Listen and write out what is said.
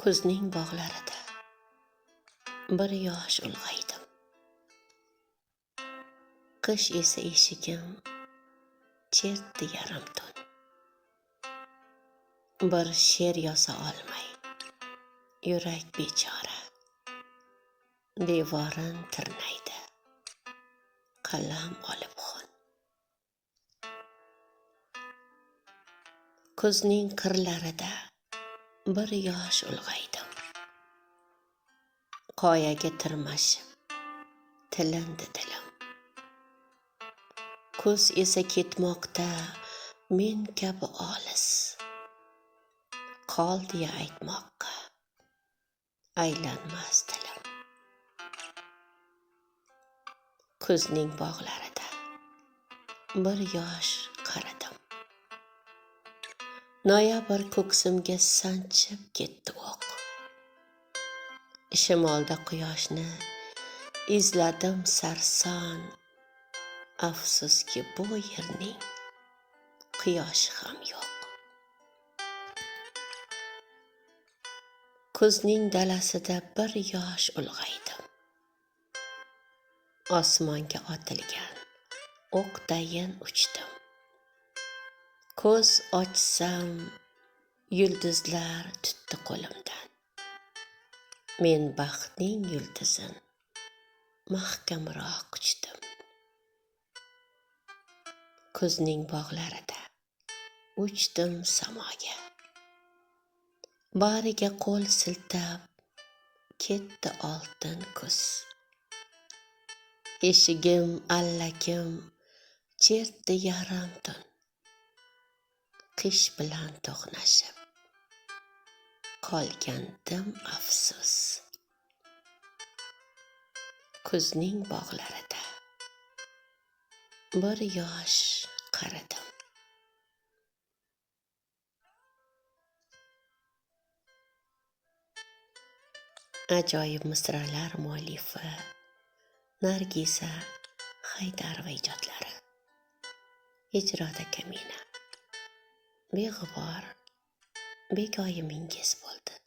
Kuzning bog'larida bir yosh ulg'aydim. Qish esa eshigim chertdi yarim tun. Bir she'r yoza olmay, yurak bechora. Devorin tirnaydi, qalam olib xun. Kuzning qirlarida bir yosh ulg'aydim. Qoyaga tirmashib, tilindi dilim. Kuz esa ketmoqda men kabi olis. Qol deya aytmoqqa aylanmas dilim. Kuzning bog'larida bir yosh qaridim. Noyabr ko'ksimga sanchib ketdi o'q. Shimolda quyoshni izladim sarson. Afsuski bu yerning quyoshi ham yo'q. Kuzning dalasida bir yosh ulg'aydim. Osmonga otilgan o'qdayin uchdim. Ko'z ochsam yulduzlar tutdi qo'limdan. Men baxtning yulduzin mahkamroq quchdim. Kuzning bog'larida uchdim samoga. Bariga qo'l siltab ketdi oltin kuz. Eshigim allakim chertdi yarim tun. Qish bilan to'qnashib qolgandim afsus. Kuzning bog'larida bir yosh qaridim. Ajoyib misralar muallifi Nargiza Haydarova ijodlari. Ijroda Kamina. Beg'ubor begoyimingiz bo'ldi.